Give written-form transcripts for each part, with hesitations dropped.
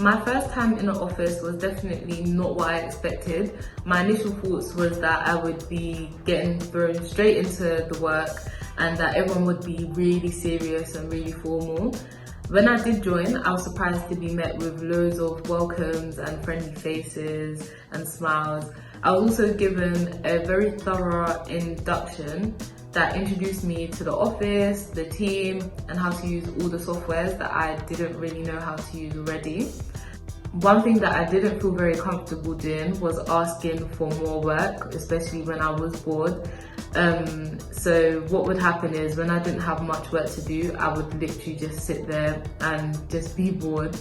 My first time in the office was definitely not what I expected. My initial thoughts was that I would be getting thrown straight into the work and that everyone would be really serious and really formal. When I did join, I was surprised to be met with loads of welcomes and friendly faces and smiles. I was also given a very thorough induction that introduced me to the office, the team, and how to use all the softwares that I didn't really know how to use already. One thing that I didn't feel very comfortable doing was asking for more work, especially when I was bored. So what would happen is when I didn't have much work to do, I would literally just sit there and just be bored.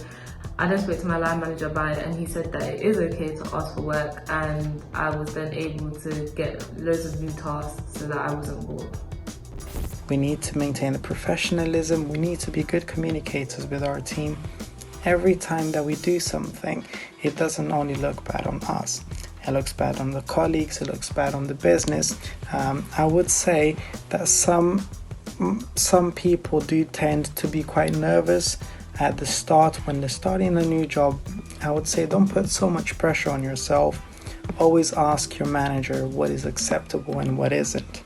I then spoke to my line manager about it and he said that it is okay to ask for work, and I was then able to get loads of new tasks so that I wasn't bored. We need to maintain the professionalism. We need to be good communicators with our team. Every time that we do something, it doesn't only look bad on us. It looks bad on the colleagues, it looks bad on the business. I would say that some people do tend to be quite nervous at the start when they're starting a new job. I would say don't put so much pressure on yourself. Always ask your manager what is acceptable and what isn't.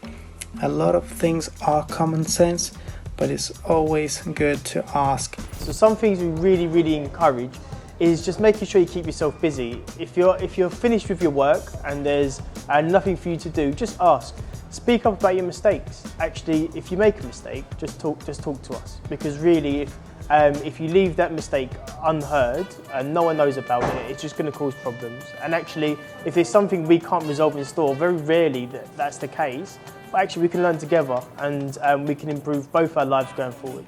A lot of things are common sense, but it's always good to ask. So some things we really encourage is just making sure you keep yourself busy. If you're finished with your work and there's nothing for you to do, just ask. Speak up about your mistakes. Actually, if you make a mistake, just talk to us. Because really, if you leave that mistake unheard and no one knows about it, it's just going to cause problems. And actually, if there's something we can't resolve in store, very rarely that's the case, but actually we can learn together and we can improve both our lives going forward.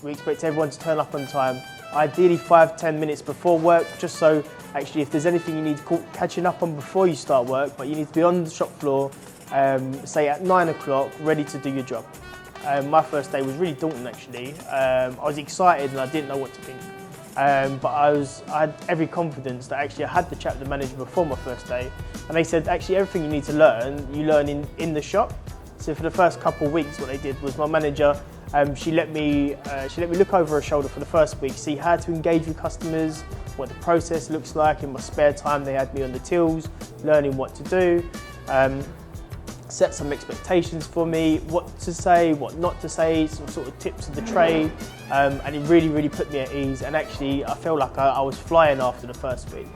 We expect everyone to turn up on time, ideally 5-10 minutes before work, just so actually if there's anything you need catching up on before you start work, but you need to be on the shop floor, say at 9 o'clock, ready to do your job. My first day was really daunting actually. I was excited and I didn't know what to think. But I had every confidence that actually I had the chapter manager before my first day, and they said actually everything you need to learn, you learn in the shop. So for the first couple of weeks, what they did was my manager, she let me look over her shoulder for the first week, see how to engage with customers, what the process looks like. In my spare time, they had me on the tills, learning what to do. Set some expectations for me, what to say, what not to say, some sort of tips of the trade, and it really put me at ease, and actually I felt like I was flying after the first week.